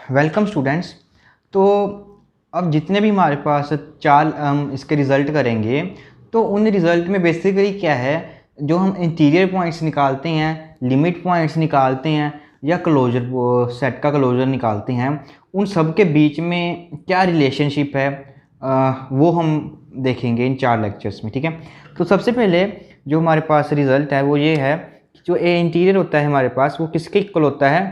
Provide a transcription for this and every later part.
Welcome students. तो अब जितने भी हमारे पास चार हम इसके रिज़ल्ट करेंगे, तो उन रिज़ल्ट में बेसिकली क्या है, जो हम इंटीरियर पॉइंट्स निकालते हैं, लिमिट पॉइंट्स निकालते हैं या क्लोजर सेट का क्लोजर निकालते हैं, उन सब के बीच में क्या रिलेशनशिप है वो हम देखेंगे इन चार लेक्चर्स में। ठीक है, तो सबसे पहले जो हमारे पास रिज़ल्ट है वो ये है कि जो ए इंटीरियर होता है हमारे पास वो किसके इक्वल होता है,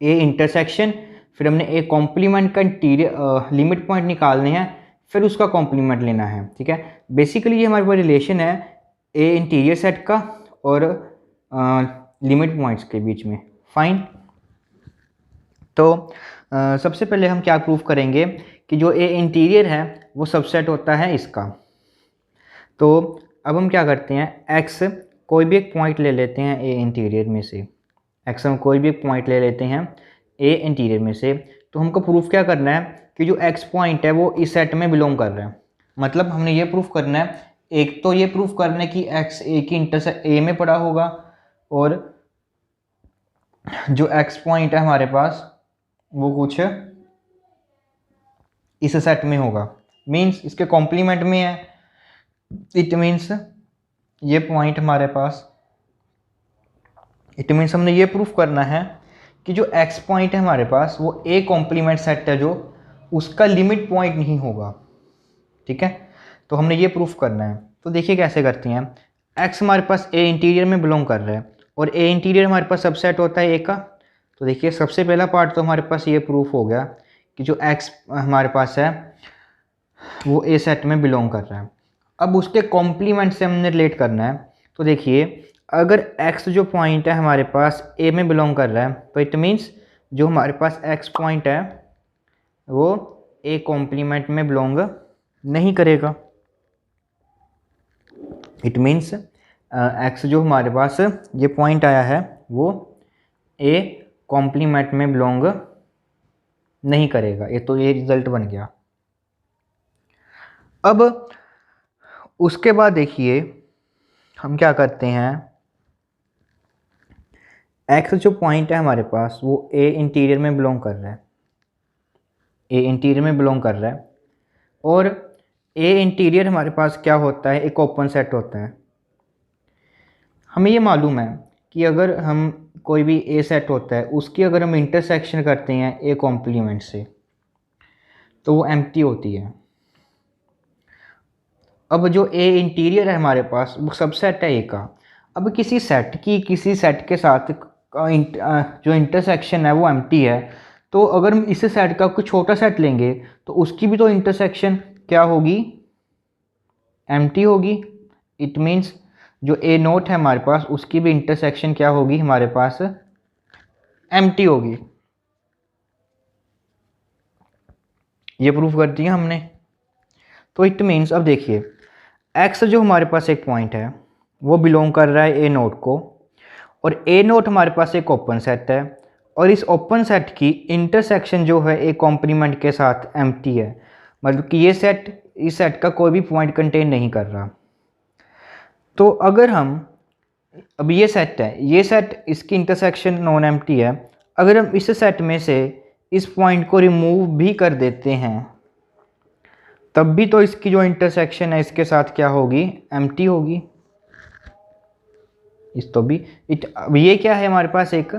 ए इंटरसेक्शन, फिर हमने ए कॉम्प्लीमेंट का इंटीरियर लिमिट पॉइंट निकालने हैं, फिर उसका कॉम्प्लीमेंट लेना है। ठीक है, बेसिकली ये हमारे पास रिलेशन है ए इंटीरियर सेट का और लिमिट पॉइंट्स के बीच में। फाइन। तो सबसे पहले हम क्या प्रूव करेंगे कि जो ए इंटीरियर है वो सबसेट होता है इसका। तो अब हम क्या करते हैं, एक्स कोई भी एक पॉइंट ले लेते हैं ए इंटीरियर में से, एक्स हम कोई भी एक पॉइंट ले लेते हैं ए इंटीरियर में से। तो हमको प्रूफ क्या करना है कि जो एक्स पॉइंट है वो इस सेट में बिलोंग कर रहा है। मतलब हमने ये प्रूफ करना है, एक तो ये प्रूफ करना है कि एक्स ए की इंटरसेक्ट ए में पड़ा होगा, और जो एक्स पॉइंट है हमारे पास वो कुछ इस सेट में होगा, मीन्स इसके कॉम्प्लीमेंट में है। इट मीन्स ये पॉइंट हमारे पास, इट मीन्स हमने ये प्रूफ करना है कि जो एक्स पॉइंट है हमारे पास वो ए कॉम्प्लीमेंट सेट है, जो उसका लिमिट पॉइंट नहीं होगा। ठीक है, तो हमने ये प्रूफ करना है। तो देखिए कैसे करते हैं। एक्स हमारे पास ए इंटीरियर में बिलोंग कर रहा है और ए इंटीरियर हमारे पास सबसेट होता है ए का। तो देखिए सबसे पहला पार्ट तो हमारे पास ये प्रूफ हो गया कि जो एक्स हमारे पास है वो ए सेट में बिलोंग कर रहा है। अब उसके कॉम्प्लीमेंट से हमने रिलेट करना है। तो देखिए अगर x जो पॉइंट है हमारे पास a में बिलोंग कर रहा है, तो इट मीन्स जो हमारे पास x पॉइंट है वो a कॉम्प्लीमेंट में बिलोंग नहीं करेगा। इट मीन्स x जो हमारे पास ये पॉइंट आया है वो a कॉम्प्लीमेंट में बिलोंग नहीं करेगा। ये तो ये रिजल्ट बन गया। अब उसके बाद देखिए हम क्या करते हैं, एक्स जो पॉइंट है हमारे पास वो ए इंटीरियर में बिलोंग कर रहा है, ए इंटीरियर में बिलोंग कर रहा है, और ए इंटीरियर हमारे पास क्या होता है, एक ओपन सेट होता है। हमें ये मालूम है कि अगर हम कोई भी ए सेट होता है उसकी अगर हम इंटरसेक्शन करते हैं ए कॉम्प्लीमेंट से तो वो एम्प्टी होती है। अब जो ए इंटीरियर है हमारे पास वो सबसेट है ए का। अब किसी सेट की किसी सेट के साथ जो इंटरसेक्शन है वो एम्प्टी है, तो अगर हम इस सेट का कोई छोटा सेट लेंगे तो उसकी भी तो इंटरसेक्शन क्या होगी, एम्प्टी होगी। इट मीन्स जो ए नोट है हमारे पास उसकी भी इंटरसेक्शन क्या होगी हमारे पास, एम्प्टी होगी। ये प्रूफ कर दिया हमने। तो इट मीन्स अब देखिए एक्स जो हमारे पास एक पॉइंट है वो बिलोंग कर रहा है ए नोट को, और ए नोट हमारे पास एक ओपन सेट है, और इस ओपन सेट की इंटरसेक्शन जो है ए कॉम्प्लीमेंट के साथ एम्प्टी है। मतलब कि ये सेट इस सेट का कोई भी पॉइंट कंटेन नहीं कर रहा। तो अगर हम अब ये सेट है, ये सेट इसकी इंटरसेक्शन नॉन एम्प्टी है, अगर हम इस सेट में से इस पॉइंट को रिमूव भी कर देते हैं तब भी तो इसकी जो इंटरसेक्शन है इसके साथ क्या होगी, एम्प्टी होगी। इस तो भी अब ये क्या है हमारे पास एक,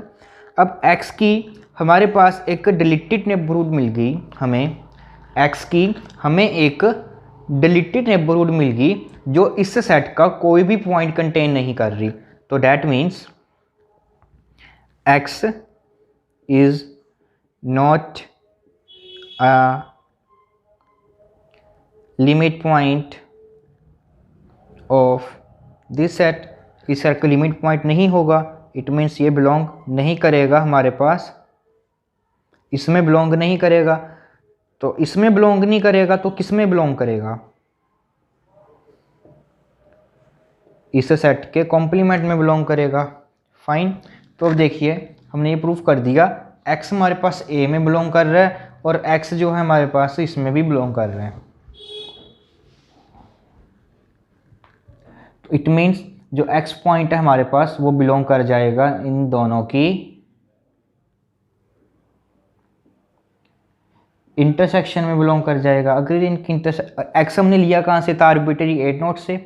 अब x की हमारे पास एक डिलीटेड नेबरहुड मिल गई हमें, x की हमें एक डिलीटेड नेबरहुड मिल गई जो इस सेट का कोई भी पॉइंट कंटेन नहीं कर रही। तो that means x is not a limit point of this set. इस सेट का लिमिट पॉइंट नहीं होगा। इट मीन्स ये बिलोंग नहीं करेगा हमारे पास, इसमें बिलोंग नहीं करेगा। तो इसमें बिलोंग नहीं करेगा तो किस में बिलोंग करेगा, इस सेट के कॉम्प्लीमेंट में बिलोंग करेगा। फाइन। तो अब देखिए हमने ये प्रूफ कर दिया, एक्स हमारे पास ए में बिलोंग कर रहा है और एक्स जो है हमारे पास इसमें भी बिलोंग कर रहा है। तो इट मीन्स जो एक्स पॉइंट है हमारे पास वो बिलोंग कर जाएगा इन दोनों की इंटरसेक्शन में बिलोंग कर जाएगा। अगर इनकी एक्स हमने लिया कहाँ से था, आर्बिट्ररी ए नोट से,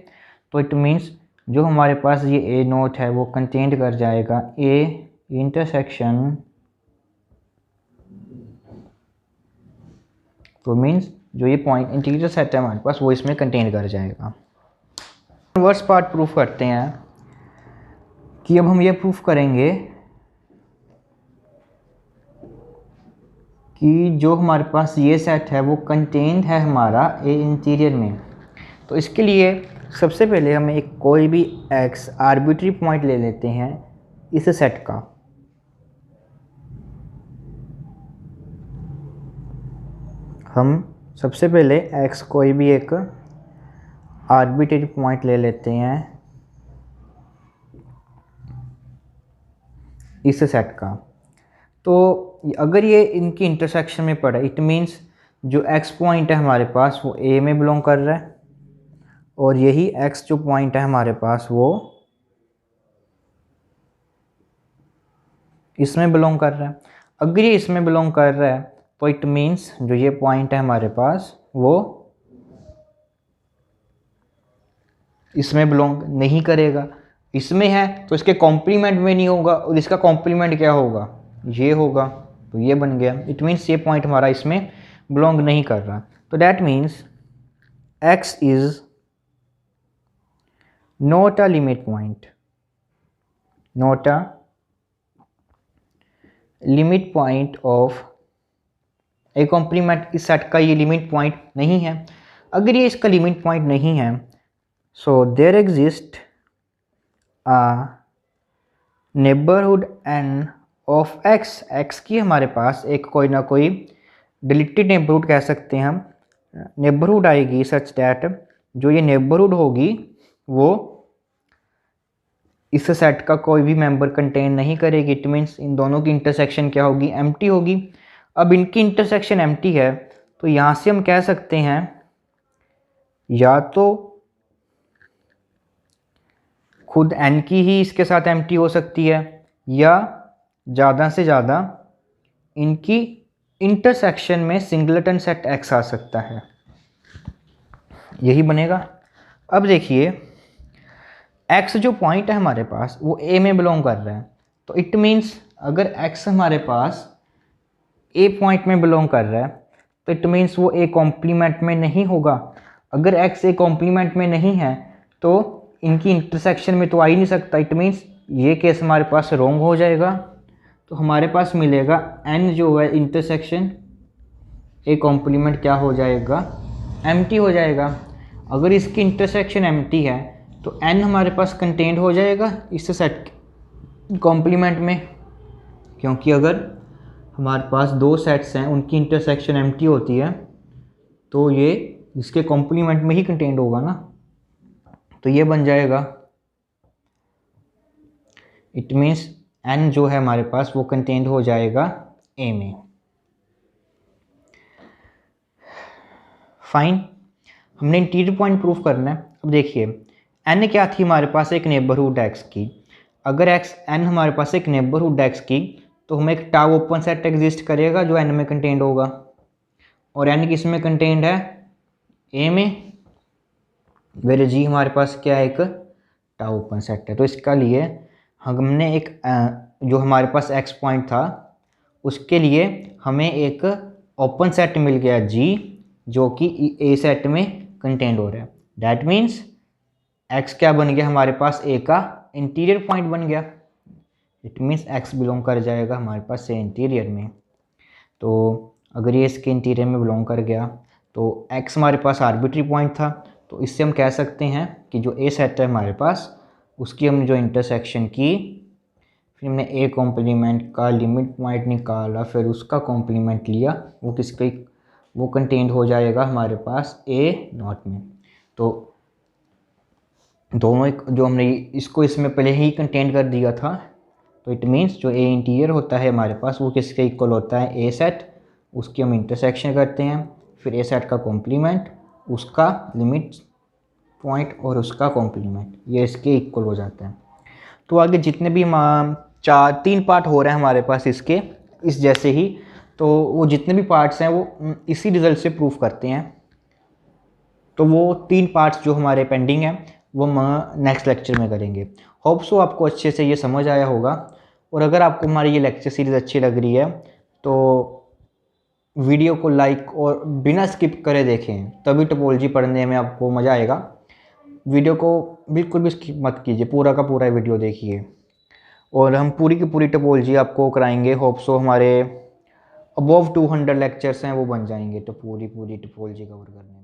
तो इट मीन्स जो हमारे पास ये ए नोट है वो कंटेन कर जाएगा ए इंटरसेक्शन, तो मीन्स जो ये पॉइंट इंटीजर सेट है हमारे पास वो इसमें कंटेन कर जाएगा। वर्स्ट पार्ट प्रूफ करते हैं कि अब हम ये प्रूफ करेंगे कि जो हमारे पास ये सेट है वो कंटेन्ड है हमारा ए इंटीरियर में। तो इसके लिए सबसे पहले हमें एक कोई भी एक्स आर्बिट्री पॉइंट ले लेते हैं इस सेट का। हम सबसे पहले एक्स कोई भी एक आर्बिट्री पॉइंट ले लेते हैं इस सेट का। तो अगर ये इनकी इंटरसेक्शन में पड़ा, इट मीन्स जो एक्स पॉइंट है हमारे पास वो ए में बिलोंग कर रहा है और यही एक्स जो पॉइंट है हमारे पास वो इसमें बिलोंग कर रहा है। अगर ये इसमें बिलोंग कर रहा है तो इट मीन्स जो ये पॉइंट है हमारे पास वो इसमें बिलोंग नहीं करेगा। इसमें है तो इसके कॉम्प्लीमेंट में नहीं होगा और इसका कॉम्प्लीमेंट क्या होगा, ये होगा, तो ये बन गया। इट मीन्स ये पॉइंट हमारा इसमें बिलोंग नहीं कर रहा। तो that means x is not a limit point, not a limit point of a complement. इस सेट का ये लिमिट पॉइंट नहीं है। अगर ये इसका लिमिट पॉइंट नहीं है so there exist a neighbourhood n of x। x की हमारे पास एक कोई ना कोई डिलीटेड नेबरहुड कह सकते हैं हम, नेबरहुड आएगी सच दैट जो ये नेबरहुड होगी वो इस सेट का कोई भी मेंबर कंटेन नहीं करेगी। इट मीन्स इन दोनों की इंटरसेक्शन क्या होगी, एम्प्टी होगी। अब इनकी इंटरसेक्शन एम्प्टी है तो यहाँ से हम कह सकते हैं या तो खुद n की ही इसके साथ एम्प्टी हो सकती है या ज़्यादा से ज़्यादा इनकी इंटरसेक्शन में सिंगलेटन सेट x आ सकता है, यही बनेगा। अब देखिए x जो पॉइंट है हमारे पास वो a में बिलोंग कर रहा है, तो इट मीन्स अगर x हमारे पास a पॉइंट में बिलोंग कर रहा है तो इट मीन्स वो a कॉम्प्लीमेंट में नहीं होगा। अगर x a कॉम्प्लीमेंट में नहीं है तो इनकी इंटरसेक्शन में तो आ ही नहीं सकता। इट मीन्स ये केस हमारे पास रॉन्ग हो जाएगा। तो हमारे पास मिलेगा n जो है इंटरसेक्शन a कॉम्प्लीमेंट क्या हो जाएगा, एम्प्टी हो जाएगा। अगर इसकी इंटरसेक्शन एम्प्टी है तो n हमारे पास कंटेन्ड हो जाएगा इस सेट कॉम्प्लीमेंट में, क्योंकि अगर हमारे पास दो सेट्स हैं उनकी इंटरसेक्शन एम्प्टी होती है तो ये इसके कॉम्प्लीमेंट में ही कंटेन्ड होगा ना, तो ये बन जाएगा। इट मीन्स n जो है हमारे पास वो कंटेन्ड हो जाएगा a में। फाइन, हमने इंटीरियर पॉइंट प्रूफ करना है। अब देखिए n क्या थी हमारे पास, एक नेबरहुड x की। अगर n हमारे पास एक नेबरहुड x की तो हमें एक टाउ ओपन सेट एग्जिस्ट करेगा जो n में कंटेन्ड होगा, और n किस में कंटेन्ड है, a में, वेर जी हमारे पास क्या है, एक टाउ ओपन सेट है। तो इसका लिए हमने एक जो हमारे पास x पॉइंट था उसके लिए हमें एक ओपन सेट मिल गया g जो कि a सेट में कंटेन्ड हो रहा है। दैट मीन्स x क्या बन गया हमारे पास, a का इंटीरियर पॉइंट बन गया। इट मीन्स x बिलोंग कर जाएगा हमारे पास से इंटीरियर में। तो अगर ये इसके इंटीरियर में बिलोंग कर गया तो x हमारे पास आर्बिट्री पॉइंट था, तो इससे हम कह सकते हैं कि जो a सेट है हमारे पास उसकी हमने जो इंटरसेक्शन की, फिर हमने a कॉम्प्लीमेंट का लिमिट पॉइंट निकाला, फिर उसका कॉम्प्लीमेंट लिया, वो किसके, वो कंटेन्ड हो जाएगा हमारे पास a नॉट में। तो दोनों एक जो हमने इसको इसमें पहले ही कंटेन्ड कर दिया था, तो इट मीन्स जो a इंटीरियर होता है हमारे पास वो किसके इक्वल होता है, a सेट, उसकी हम इंटरसेक्शन करते हैं, फिर a सेट का कॉम्प्लीमेंट, उसका लिमिट पॉइंट और उसका कॉम्प्लीमेंट, ये इसके इक्वल हो जाता है। तो आगे जितने भी तीन पार्ट हो रहे हैं हमारे पास इसके इस जैसे ही, तो वो जितने भी पार्ट्स हैं वो इसी रिज़ल्ट से प्रूफ करते हैं। तो वो 3 पार्ट्स जो हमारे पेंडिंग हैं वो हम नेक्स्ट लेक्चर में करेंगे। होप सो आपको अच्छे से ये समझ आया होगा। और अगर आपको हमारी ये लेक्चर सीरीज़ अच्छी लग रही है तो वीडियो को लाइक और बिना स्किप करे देखें, तभी टोपोलॉजी पढ़ने में आपको मज़ा आएगा। वीडियो को बिल्कुल भी स्किप मत कीजिए, पूरा का पूरा वीडियो देखिए। और हम पूरी की पूरी टोपोलॉजी आपको कराएंगे। होप सो हमारे अबव 200 लेक्चर्स हैं वो बन जाएंगे तो पूरी टोपोलॉजी कवर करने।